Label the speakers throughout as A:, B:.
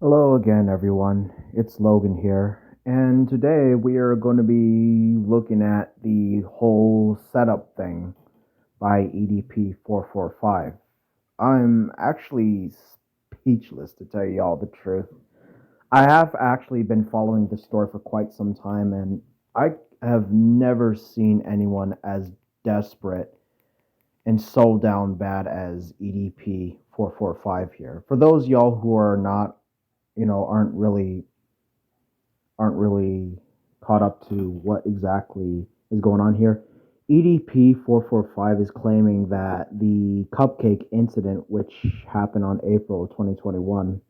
A: Hello again, everyone. It's Logan here, and today we are going to be looking at the whole setup thing by EDP 445. I'm actually speechless to tell you all the truth. I have actually been following the story for quite some time, and I have never seen anyone as desperate and so down bad as EDP 445 here. For those y'all who are not, aren't really caught up to what exactly is going on here. EDP 445 is claiming that the cupcake incident, which happened on April 2021,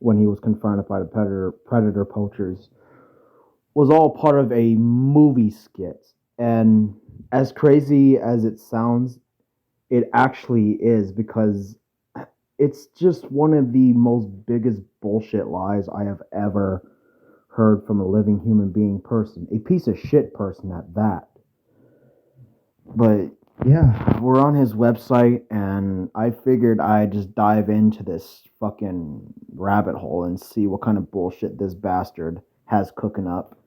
A: when he was confronted by the predator poachers, was all part of a movie skit. And as crazy as it sounds, it actually is, because it's just one of the most biggest bullshit lies I have ever heard from a living human being person, a piece of shit person at that. But yeah, we're on his website, and I figured I'd just dive into this fucking rabbit hole and see what kind of bullshit this bastard has cooking up.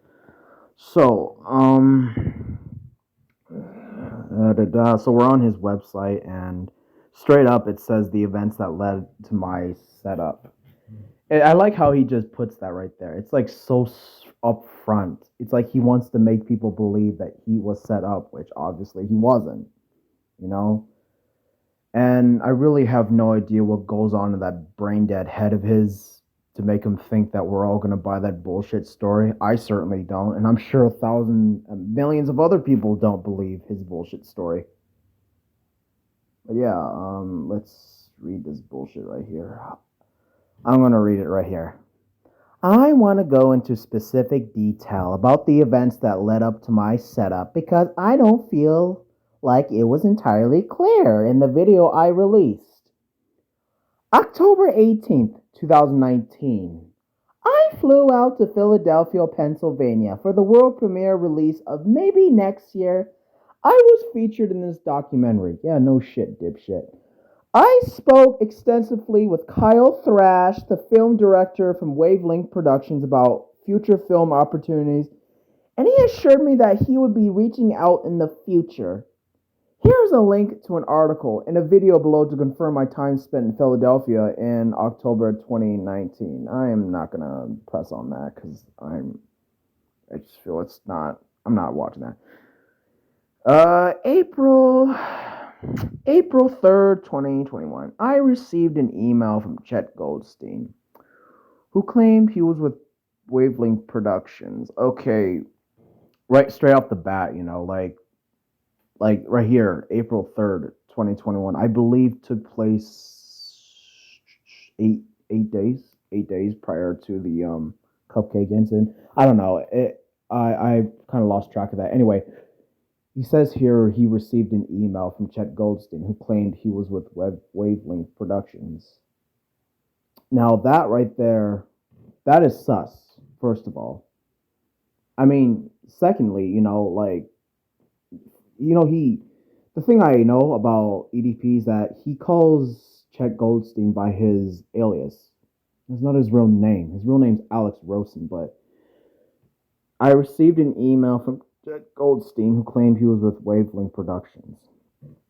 A: So, so we're on his website, and straight up it says the events that led to my setup. I like how he just puts that right there. It's like so upfront. It's like he wants to make people believe that he was set up, which obviously he wasn't, you know? And I really have no idea what goes on in that brain dead head of his to make him think that we're all going to buy that bullshit story. I certainly don't. And I'm sure millions of other people don't believe his bullshit story. But yeah, let's read this bullshit right here. I'm going to read it right here. I want to go into specific detail about the events that led up to my setup because I don't feel like it was entirely clear in the video I released. October 18th, 2019. I flew out to Philadelphia, Pennsylvania for the world premiere release of Maybe Next Year. I was featured in this documentary. Yeah, no shit, dipshit. I spoke extensively with Kyle Thrash, the film director from Wavelength Productions, about future film opportunities, and he assured me that he would be reaching out in the future. Here's a link to an article and a video below to confirm my time spent in Philadelphia in October 2019. I am not gonna press on that because I just feel I'm not watching that. Uh, April April 3rd, 2021. I received an email from Chet Goldstein, who claimed he was with Wavelength Productions. Okay, right straight off the bat, like right here, April 3rd, 2021. I believe took place eight days prior to the cupcake incident. I don't know. I kind of lost track of that. Anyway, he says here he received an email from Chet Goldstein, who claimed he was with Wavelength Productions. Now, that right there, that is sus, first of all. I mean, secondly, the thing I know about EDP is that he calls Chet Goldstein by his alias. It's not his real name. His real name's Alex Rosen, but I received an email from Chet Goldstein, who claimed he was with Wavelength Productions.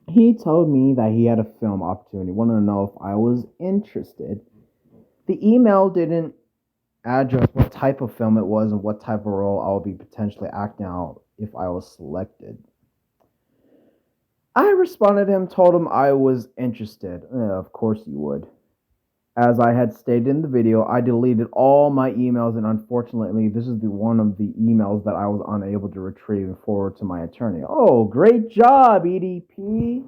A: He told me that he had a film opportunity, wanted to know if I was interested. The email didn't address what type of film it was and what type of role I would be potentially acting out if I was selected. I responded to him, told him I was interested. Of course you would. As I had stated in the video, I deleted all my emails, and unfortunately, this is one of the emails that I was unable to retrieve and forward to my attorney. Oh, great job, EDP.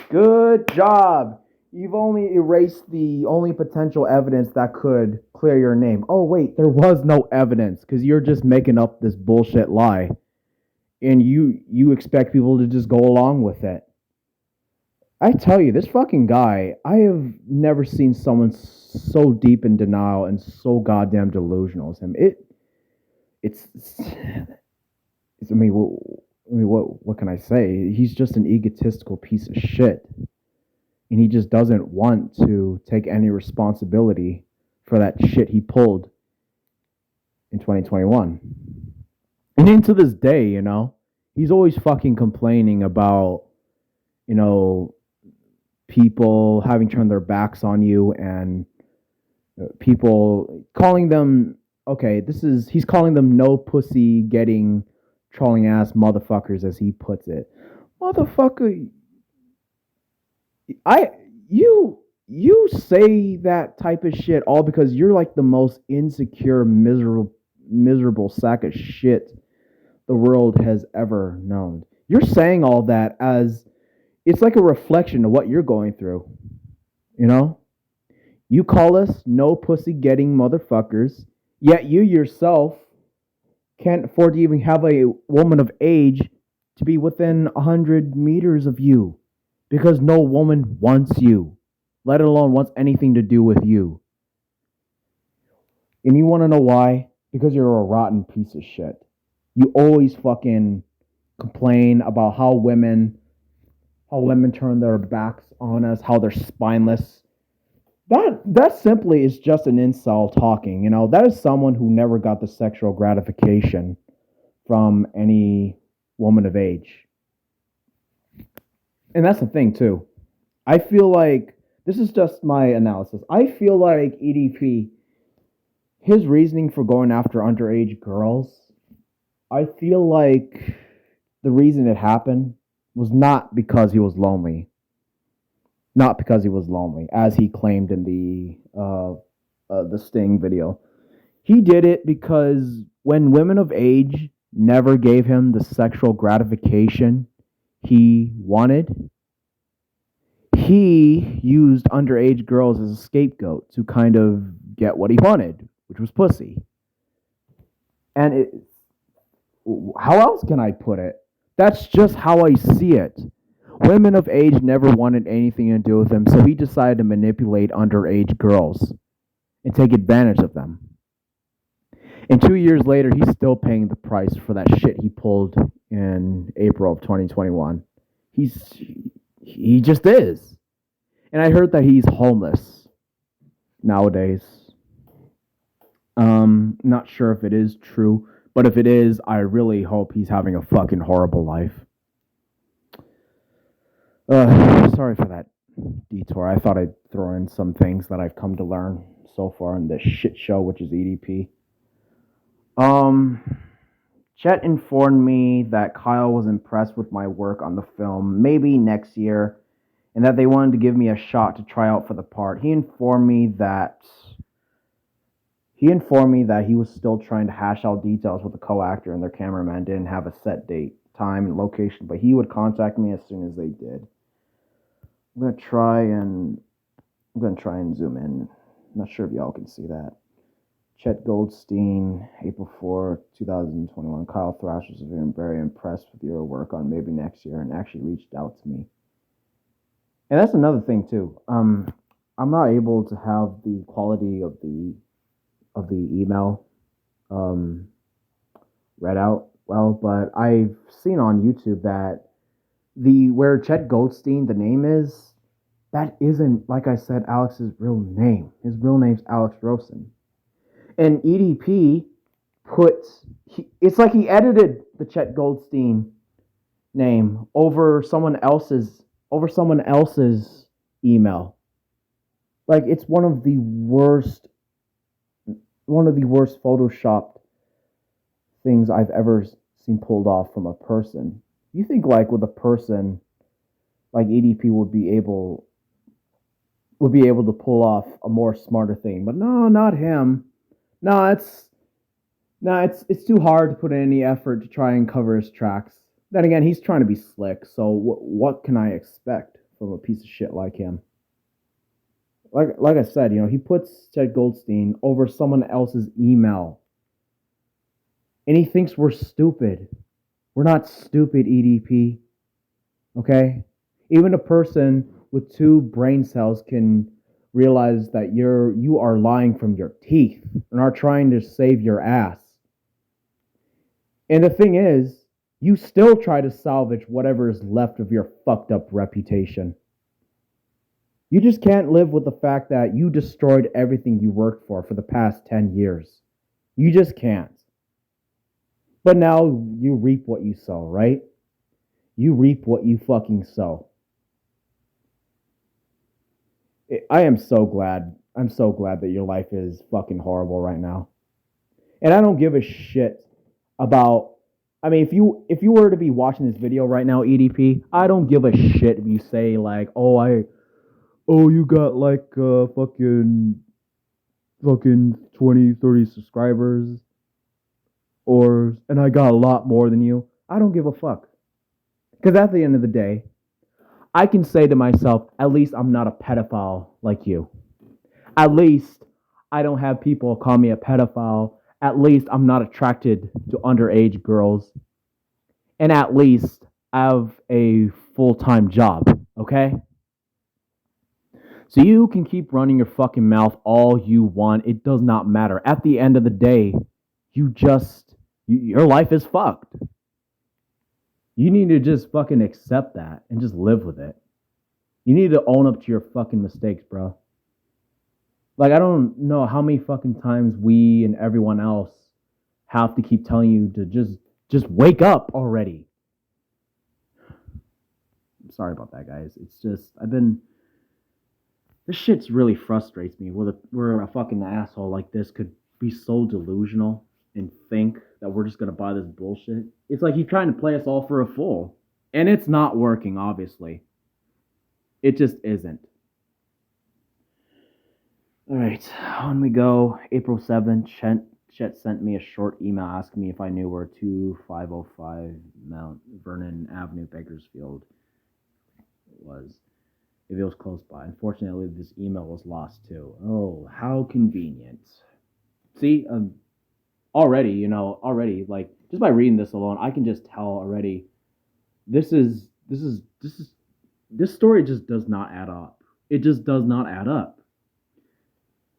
A: Good job. You've only erased the only potential evidence that could clear your name. Oh, wait, there was no evidence because you're just making up this bullshit lie. And you expect people to just go along with it. I tell you, this fucking guy, I have never seen someone so deep in denial and so goddamn delusional as him. It's what can I say? He's just an egotistical piece of shit. and he just doesn't want to take any responsibility for that shit he pulled in 2021. And into this day, he's always fucking complaining about, you know, people having turned their backs on you and people calling them, okay, he's calling them no pussy getting trolling ass motherfuckers, as he puts it. Motherfucker, I you you say that type of shit all because you're like the most insecure, miserable sack of shit the world has ever known. You're saying all that as it's like a reflection of what you're going through. You know? You call us no pussy getting motherfuckers, yet you yourself can't afford to even have a woman of age to be within 100 meters of you because no woman wants you, let alone wants anything to do with you. And you want to know why? Because you're a rotten piece of shit. You always fucking complain about how women turn their backs on us, how they're spineless. That simply is just an incel talking. That is someone who never got the sexual gratification from any woman of age. And that's the thing too. I feel like this is just my analysis. I feel like EDP, his reasoning for going after underage girls, I feel like the reason it happened was not because he was lonely. Not because he was lonely, as he claimed in the Sting video. He did it because when women of age never gave him the sexual gratification he wanted, he used underage girls as a scapegoat to kind of get what he wanted, which was pussy. And how else can I put it? That's just how I see it. Women of age never wanted anything to do with him, so he decided to manipulate underage girls and take advantage of them. And 2 years later, he's still paying the price for that shit he pulled in April of 2021. He just is. And I heard that he's homeless nowadays. Not sure if it is true, but if it is, I really hope he's having a fucking horrible life. Sorry for that detour. I thought I'd throw in some things that I've come to learn so far in this shit show, which is EDP. Chet informed me that Kyle was impressed with my work on the film, maybe next year, and that they wanted to give me a shot to try out for the part. He informed me that he was still trying to hash out details with the co-actor, and their cameraman didn't have a set date, time, and location, but he would contact me as soon as they did. I'm gonna try and zoom in. I'm not sure if y'all can see that. Chet Goldstein, April 4, 2021. Kyle Thrasher's been very impressed with your work on maybe next year and actually reached out to me. And that's another thing too. I'm not able to have the quality of the email read out well, but I've seen on YouTube that where Chet Goldstein, the name is, that isn't, like I said, Alex's real name. His real name's Alex Rosen. And EDP it's like he edited the Chet Goldstein name over someone else's email. Like, it's one of the worst photoshopped things I've ever seen pulled off from a person. You think like with a person like EDP would be able to pull off a more smarter thing, but no, not him. It's too hard to put in any effort to try and cover his tracks. Then again, he's trying to be slick, so what can I expect from a piece of shit like him? Like I said, he puts Chet Goldstein over someone else's email. And he thinks we're stupid. We're not stupid, EDP. Okay? Even a person with 2 brain cells can realize that you are lying from your teeth and are trying to save your ass. And the thing is, you still try to salvage whatever is left of your fucked up reputation. You just can't live with the fact that you destroyed everything you worked for the past 10 years. You just can't. But now you reap what you sow, right? You reap what you fucking sow. I am so glad. I'm so glad that your life is fucking horrible right now. And I don't give a shit about. I mean, if you were to be watching this video right now, EDP, I don't give a shit if you say like, oh, you got like fucking 20, 30 subscribers, and I got a lot more than you. I don't give a fuck. Because at the end of the day, I can say to myself, at least I'm not a pedophile like you. At least I don't have people call me a pedophile. At least I'm not attracted to underage girls. And at least I have a full-time job, okay? So you can keep running your fucking mouth all you want. It does not matter. At the end of the day, your life is fucked. You need to just fucking accept that and just live with it. You need to own up to your fucking mistakes, bro. Like, I don't know how many fucking times we and everyone else have to keep telling you to just wake up already. I'm sorry about that, guys. It's just, this shit's really frustrates me where a fucking asshole like this could be so delusional and think that we're just gonna buy this bullshit. It's like he's trying to play us all for a fool. And it's not working, obviously. It just isn't. Alright, on we go. April 7th, Chet sent me a short email asking me if I knew where 2505 Mount Vernon Avenue, Bakersfield was. If it was close by. Unfortunately, this email was lost too. Oh, how convenient. See, already, like, just by reading this alone, I can just tell already, this story just does not add up. It just does not add up.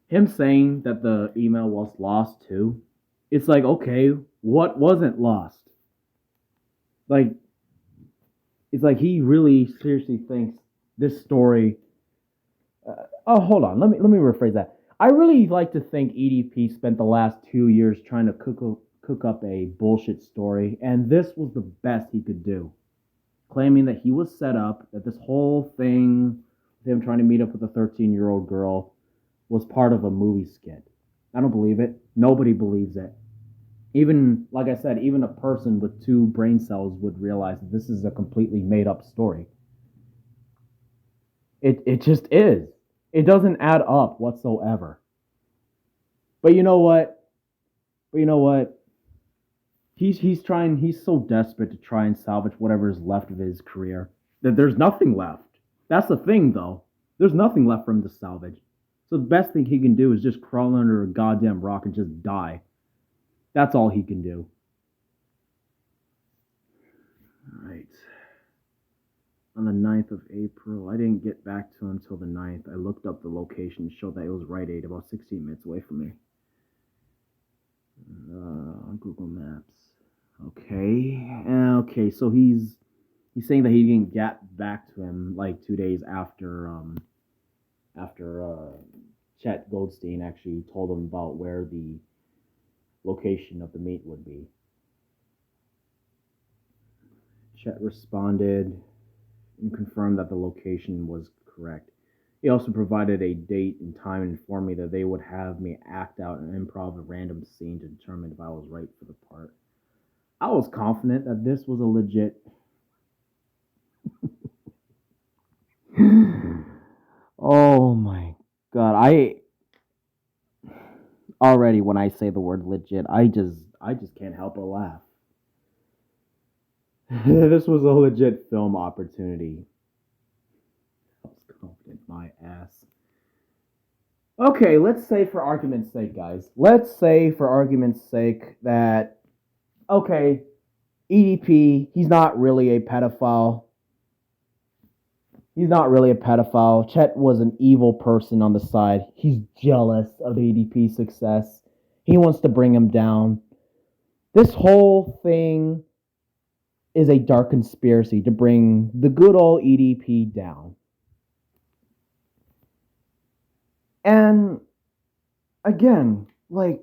A: Him saying that the email was lost too, it's like, okay, what wasn't lost? Like, it's like he really seriously thinks this story. Hold on. Let me rephrase that. I really like to think EDP spent the last 2 years trying to cook up a bullshit story, and this was the best he could do. Claiming that he was set up, that this whole thing, him trying to meet up with a 13-year-old girl, was part of a movie skit. I don't believe it. Nobody believes it. Even, like I said, even a person with 2 brain cells would realize that this is a completely made-up story. It just is. It doesn't add up whatsoever. But you know what? He's so desperate to try and salvage whatever is left of his career that there's nothing left. That's the thing, though. There's nothing left for him to salvage. So the best thing he can do is just crawl under a goddamn rock and just die. That's all he can do. Alright. On the 9th of April, I didn't get back to him until the 9th. I looked up the location and showed that it was Rite Aid, about 16 minutes away from me. On Google Maps. Okay, so he's saying that he didn't get back to him like 2 days after Chet Goldstein actually told him about where the location of the meet would be. Chet responded and confirmed that the location was correct. He also provided a date and time and informed me that they would have me act out an improv a random scene to determine if I was right for the part. I was confident that this was a legit... Oh my god, already when I say the word legit, I just can't help but laugh. This was a legit film opportunity. I was confident, my ass. Okay, let's say for argument's sake, guys. Let's say for argument's sake that, okay, EDP, he's not really a pedophile. He's not really a pedophile. Chet was an evil person on the side. He's jealous of EDP's success. He wants to bring him down. This whole thing is a dark conspiracy to bring the good old EDP down. And again, what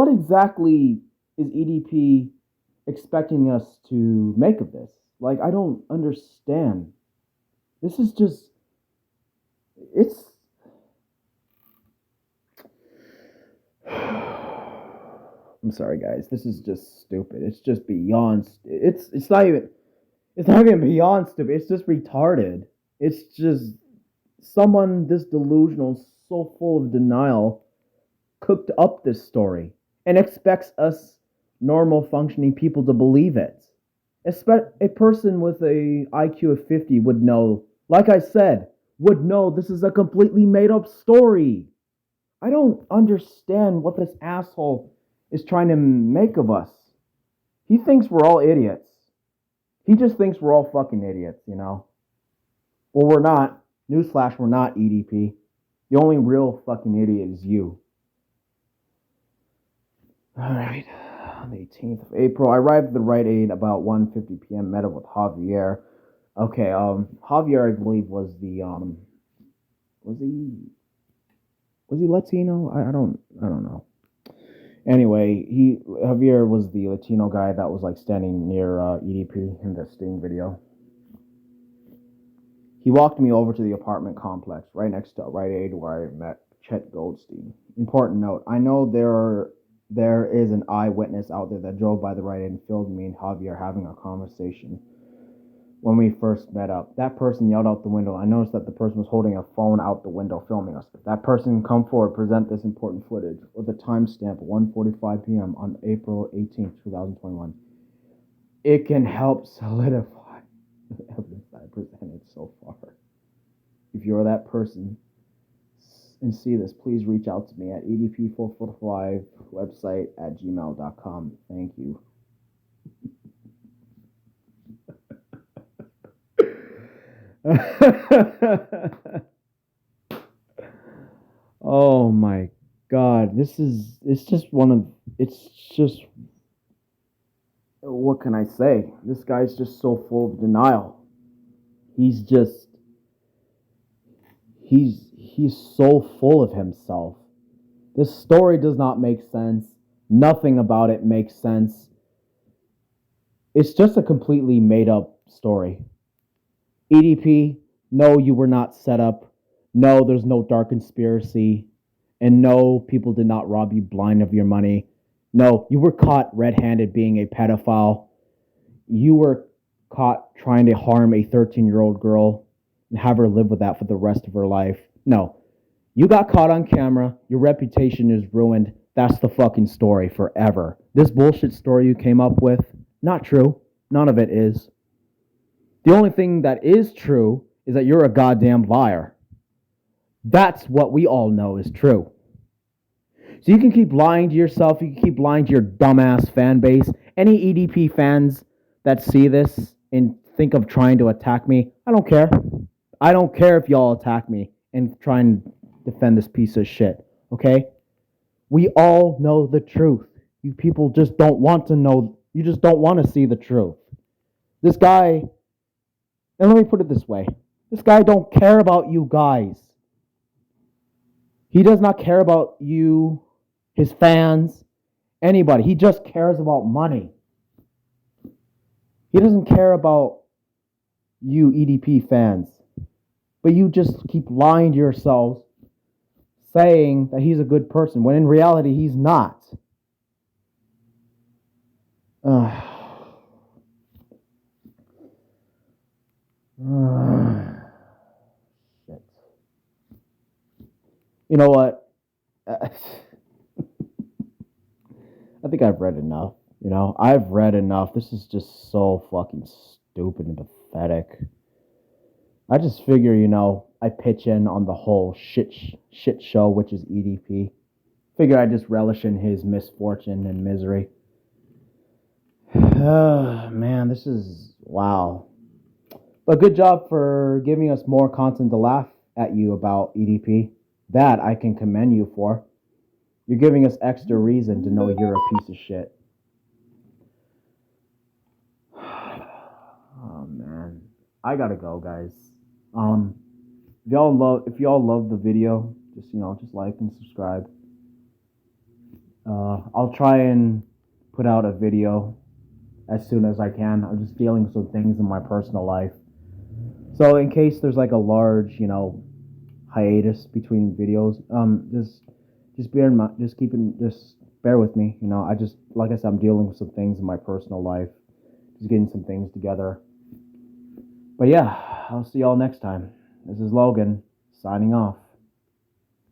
A: exactly is EDP expecting us to make of this? Like, I don't understand. This is just, it's. I'm sorry, guys. This is just stupid. It's just beyond. It's not even. It's not even beyond stupid. It's just retarded. It's just someone this delusional, so full of denial, cooked up this story and expects us normal functioning people to believe it. A person with a IQ of 50 would know, like I said, would know this is a completely made up story. I don't understand what this asshole is trying to make of us. He thinks we're all idiots. He just thinks we're all fucking idiots, you know? Well, we're not. Newsflash, we're not, EDP. The only real fucking idiot is you. Alright. On the 18th of April, I arrived at the Rite Aid about 1:50 p.m. Met up with Javier. Okay, Javier, I believe, was the was he Latino? I don't know. Anyway, Javier was the Latino guy that was like standing near EDP in the Sting video. He walked me over to the apartment complex right next to Rite Aid where I met Chet Goldstein. Important note: I know there is an eyewitness out there that drove by the Rite Aid and filmed me and Javier having a conversation when we first met up. That person yelled out the window. I noticed that the person was holding a phone out the window filming us. If that person come forward, present this important footage with a timestamp 1:45 p.m. on April 18th, 2021. It can help solidify the evidence that I presented so far. If you're that person and see this, please reach out to me at edp445 website at gmail.com. Thank you. Oh my god, it's just what can I say? This guy's just so full of denial. He's just he's so full of himself. This story does not make sense. Nothing about it makes sense. It's just a completely made up story. EDP, no, you were not set up. No, there's no dark conspiracy. And no, people did not rob you blind of your money. No, you were caught red handed being a pedophile. You were caught trying to harm a 13-year-old girl and have her live with that for the rest of her life. No, you got caught on camera. Your reputation is ruined. That's the fucking story forever. This bullshit story you came up with, not true. None of it is. The only thing that is true is that you're a goddamn liar. That's what we all know is true. So you can keep lying to yourself. You can keep lying to your dumbass fan base. Any EDP fans that see this and think of trying to attack me, I don't care. I don't care if y'all attack me and try and defend this piece of shit. Okay? We all know the truth. You people just don't want to know. You just don't want to see the truth. This guy, and let me put it this way. This guy don't care about you guys. He does not care about you, his fans, anybody. He just cares about money. He doesn't care about you EDP fans. But you just keep lying to yourselves, saying that he's a good person, when in reality he's not. Shit. You know what? I think I've read enough. I've read enough. This is just so fucking stupid and pathetic. I just figure, I pitch in on the whole shit show, which is EDP. Figure I just relish in his misfortune and misery. Man, this is wow. But good job for giving us more content to laugh at you about, EDP. That I can commend you for. You're giving us extra reason to know you're a piece of shit. Oh man, I gotta go, guys. if y'all love the video, just just like and subscribe. I'll try and put out a video as soon as I can. I'm just dealing with some things in my personal life. So in case there's like a large, hiatus between videos, just bear in mind, just bear with me. I just like I said, I'm dealing with some things in my personal life, just getting some things together. But yeah, I'll see y'all next time. This is Logan signing off.